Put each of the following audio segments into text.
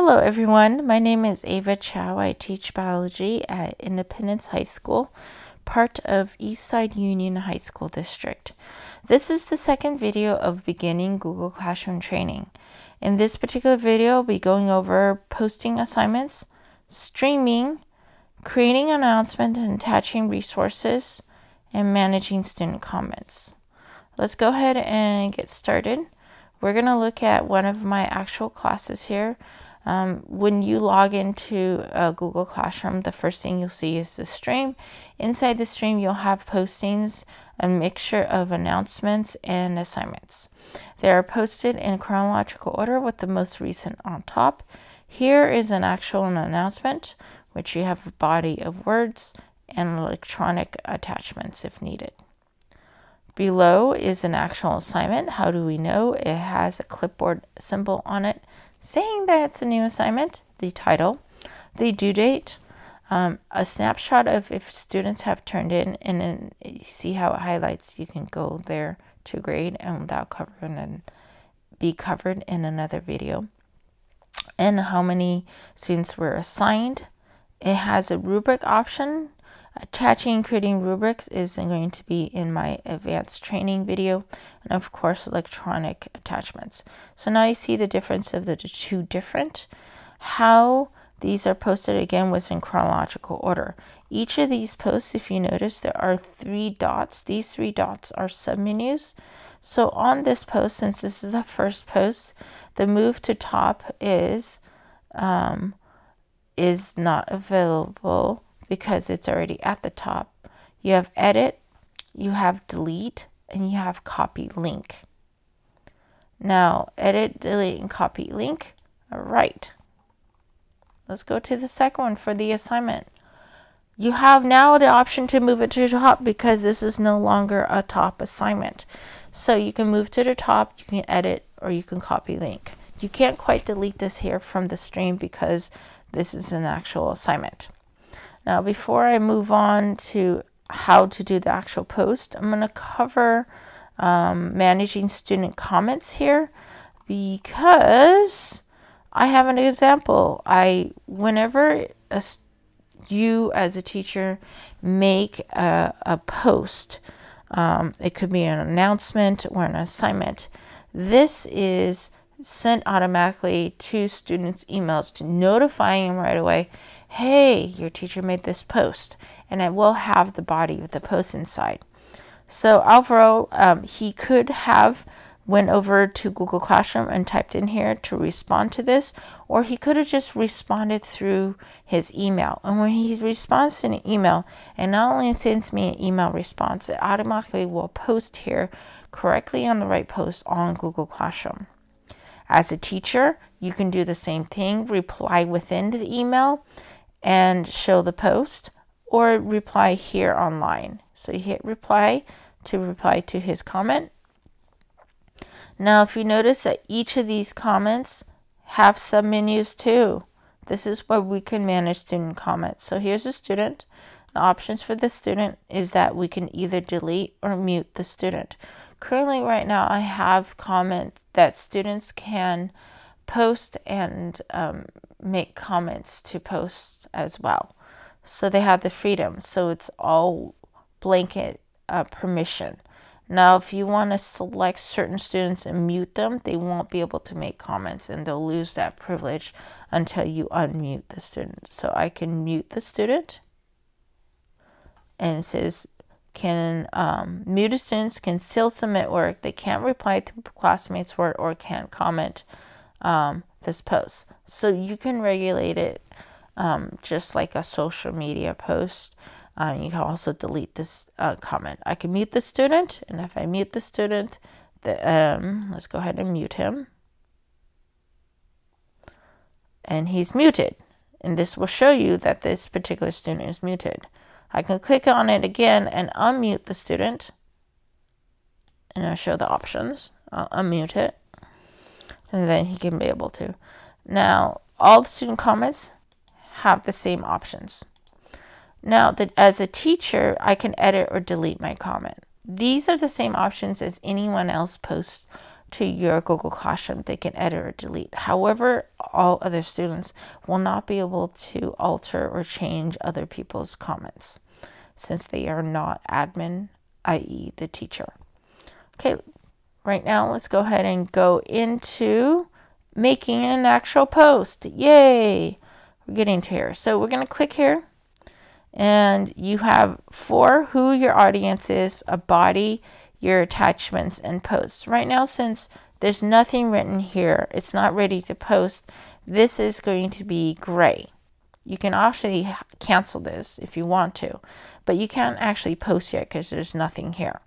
Hello everyone, my name is Ava Chow. I teach biology at Independence High School, part of Eastside Union High School District. This is the second video of beginning Google Classroom training. In this particular video, I'll be going over posting assignments, streaming, creating announcements and attaching resources, and managing student comments. Let's go ahead and get started. We're going to look at one of my actual classes here. When you log into Google Classroom, the first thing you'll see is the stream. Inside the stream, you'll have postings, a mixture of announcements and assignments. They are posted in chronological order with the most recent on top. Here is an actual announcement, which you have a body of words and electronic attachments if needed. Below is an actual assignment. How do we know? It has a clipboard symbol on it saying that it's a new assignment, the title, the due date, a snapshot of if students have turned in, and then you see how it highlights. You can go there to grade, and that'll cover and be covered in another video. And how many students were assigned. It has a rubric option. Attaching and creating rubrics is going to be in my advanced training video, and of course electronic attachments. So now you see the difference of the two different. How these are posted again was in chronological order. Each of these posts, if you notice, there are 3 dots. These 3 dots are submenus. So on this post, since this is the first post, the move to top is not available because it's already at the top. You have edit, you have delete, and you have copy link. Now, edit, delete, and copy link. All right. Let's go to the second one for the assignment. You have now the option to move it to the top because this is no longer a top assignment. So you can move to the top, you can edit, or you can copy link. You can't quite delete this here from the stream because this is an actual assignment. Now, before I move on to how to do the actual post, I'm going to cover managing student comments here because I have an example. Whenever you as a teacher make a post, it could be an announcement or an assignment. This is sent automatically to students' emails to notify them right away, hey, your teacher made this post, and it will have the body of the post inside. So Alvaro, he could have went over to Google Classroom and typed in here to respond to this, or he could have just responded through his email. And when he responds to an email, and not only sends me an email response, it automatically will post here correctly on the right post on Google Classroom. As a teacher, you can do the same thing, reply within the email and show the post, or reply here online. So you hit reply to his comment. Now, if you notice that each of these comments have submenus too, this is where we can manage student comments. So here's a student. The options for the student is that we can either delete or mute the student. Currently, right now, I have comments that students can post and make comments to posts as well. So they have the freedom. So it's all blanket permission. Now, if you want to select certain students and mute them, they won't be able to make comments and they'll lose that privilege until you unmute the student. So I can mute the student, and it says muted students can still submit work. They can't reply to classmates' work or can't comment this post. So you can regulate it just like a social media post. You can also delete this comment. I can mute the student, and if I mute the student, let's go ahead and mute him. And he's muted. And this will show you that this particular student is muted. I can click on it again and unmute the student, and I'll show the options. I'll unmute it, and then he can be able to. Now, all the student comments have the same options. Now, as a teacher, I can edit or delete my comment. These are the same options as anyone else posts to your Google Classroom, they can edit or delete. However, all other students will not be able to alter or change other people's comments since they are not admin, i.e. the teacher. Okay, right now let's go ahead and go into making an actual post. Yay! We're getting to here. So we're going to click here, and you have for who your audience is, a body, your attachments, and posts. Right now, since there's nothing written here, it's not ready to post, this is going to be gray. You can actually cancel this if you want to, but you can't actually post yet because there's nothing here.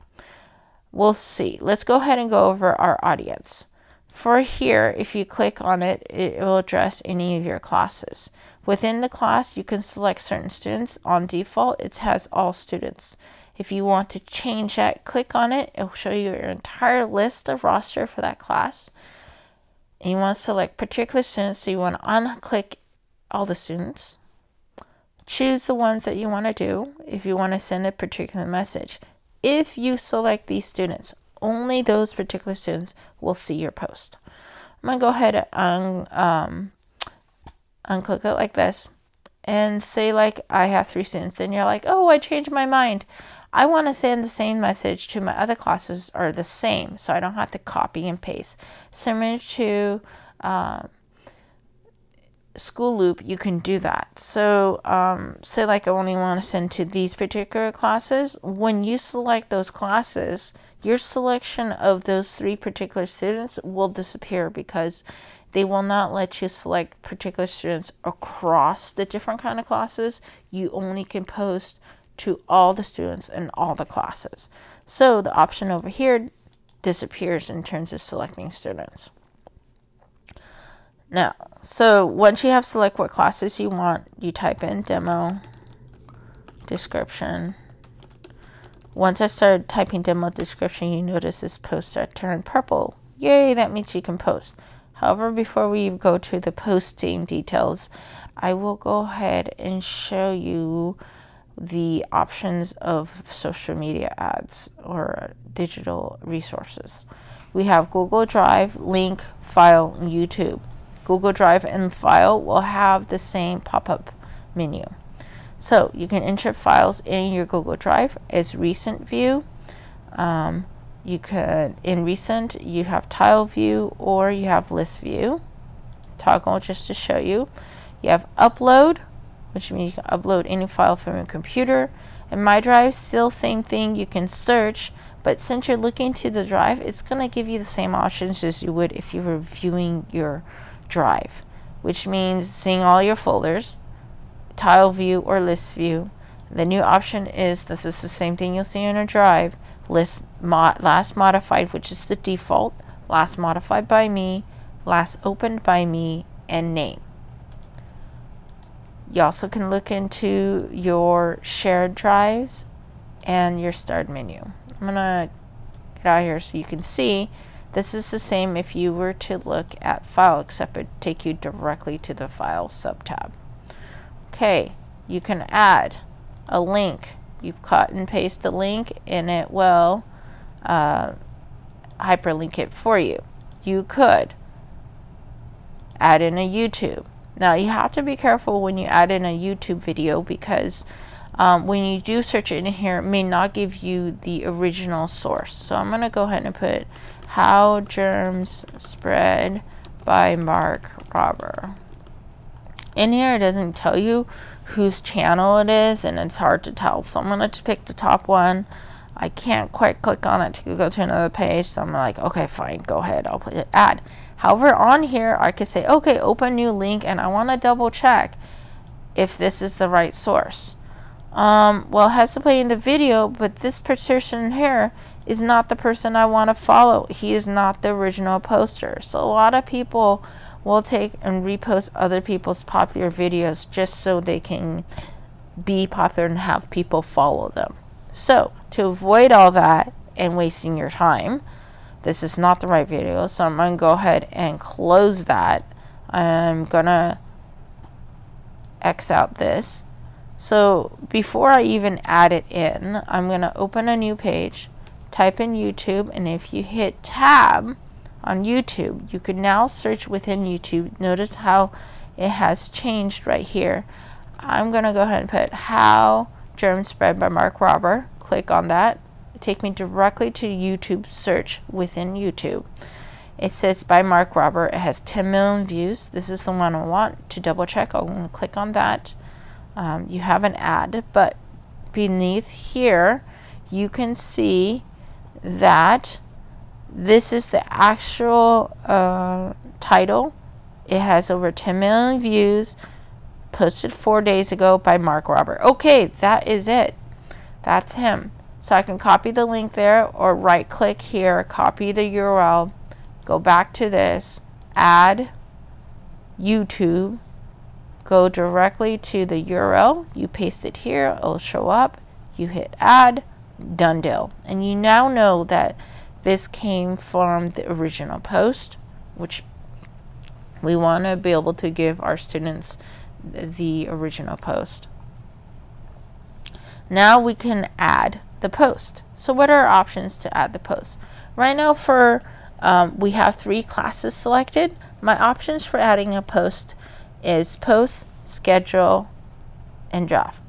We'll see. Let's go ahead and go over our audience. For here, if you click on it, it will address any of your classes. Within the class, you can select certain students. On default, it has all students. If you want to change that, click on it. It will show you your entire list of roster for that class. And you want to select particular students, so you want to unclick all the students. Choose the ones that you want to do if you want to send a particular message. If you select these students, only those particular students will see your post. I'm going to go ahead and unclick it like this and say like I have 3 students. Then you're like, oh, I changed my mind. I want to send the same message to my other classes or the same, so I don't have to copy and paste. Similar to School Loop, you can do that. So say like I only want to send to these particular classes. When you select those classes, your selection of those 3 particular students will disappear because they will not let you select particular students across the different kind of classes. You only can post to all the students in all the classes. So the option over here disappears in terms of selecting students. Now, so once you have select what classes you want, you type in demo description. Once I started typing demo description, you notice this post turned purple. Yay, that means you can post. However, before we go to the posting details, I will go ahead and show you the options of social media ads or digital resources. We have Google Drive, Link, File, and YouTube. Google Drive and File will have the same pop-up menu. So you can insert files in your Google Drive as recent view. You could, in recent, you have tile view or you have list view. Toggle just to show you. You have upload, which means you can upload any file from your computer. And My Drive, still same thing, you can search, but since you're looking to the drive, it's going to give you the same options as you would if you were viewing your drive, which means seeing all your folders, tile view or list view. The new option is, this is the same thing you'll see in a drive, last modified, which is the default, last modified by me, last opened by me, and name. You also can look into your shared drives and your start menu. I'm gonna get out of here so you can see this is the same if you were to look at file, except it take you directly to the file subtab. Okay, you can add a link. You cut and paste a link and it will hyperlink it for you. You could add in a YouTube. Now you have to be careful when you add in a YouTube video because when you do search it in here, it may not give you the original source. So I'm going to go ahead and put How Germs Spread by Mark Rober. In here it doesn't tell you whose channel it is and it's hard to tell. So I'm going to pick the top one. I can't quite click on it to go to another page. So I'm like, okay, fine, go ahead. I'll put it add. However, on here I could say, okay, open new link, and I want to double check if this is the right source. Well, it has to play in the video, but this person here is not the person I want to follow. He is not the original poster. So a lot of people will take and repost other people's popular videos just so they can be popular and have people follow them. So to avoid all that and wasting your time, this is not the right video, so I'm going to go ahead and close that. I'm going to X out this. So before I even add it in, I'm going to open a new page, type in YouTube, and if you hit tab, on YouTube. You can now search within YouTube. Notice how it has changed right here. I'm going to go ahead and put How Germs Spread by Mark Rober. Click on that. Take me directly to YouTube search within YouTube. It says by Mark Rober. It has 10 million views. This is the one I want to double check. I'm going to click on that. You have an ad, but beneath here you can see that this is the actual title. It has over 10 million views, posted 4 days ago by Mark Rober. Okay, that is it. That's him. So I can copy the link there, or right click here, copy the URL, go back to this, add YouTube, go directly to the URL, you paste it here, it'll show up, you hit add, done deal. And you now know that this came from the original post, which we want to be able to give our students the original post. Now we can add the post. So what are our options to add the post? Right now for we have 3 classes selected. My options for adding a post is post, schedule, and draft.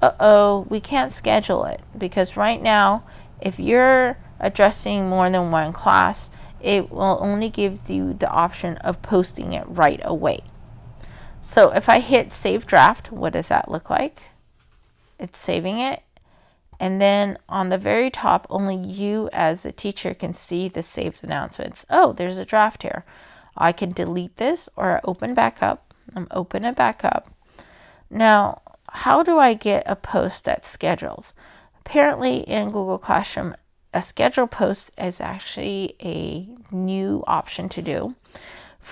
We can't schedule it because right now if you're addressing more than one class, it will only give you the option of posting it right away. So if I hit save draft, what does that look like? It's saving it. And then on the very top, only you as a teacher can see the saved announcements. Oh, there's a draft here. I can delete this or open back up. Open it back up. Now, how do I get a post that schedules? Apparently in Google Classroom, a schedule post is actually a new option to do.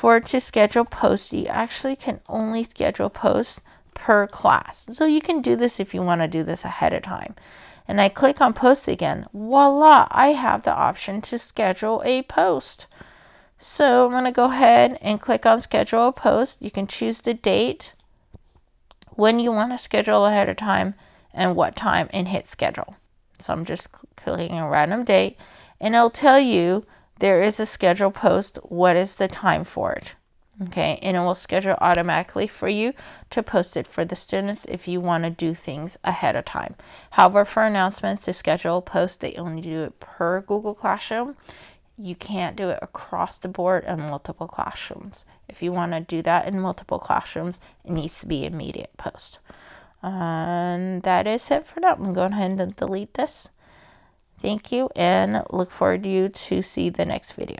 To schedule posts, you actually can only schedule posts per class. So you can do this if you want to do this ahead of time. And I click on post again. Voila, I have the option to schedule a post. So I'm going to go ahead and click on schedule a post. You can choose the date, when you want to schedule ahead of time, and what time, and hit schedule. So I'm just clicking a random date, and it'll tell you there is a schedule post. What is the time for it? Okay, and it will schedule automatically for you to post it for the students if you want to do things ahead of time. However, for announcements to schedule a post, they only do it per Google Classroom. You can't do it across the board in multiple classrooms. If you want to do that in multiple classrooms, it needs to be immediate post. And that is it for now. I'm going ahead and delete this. Thank you, and look forward to see the next video.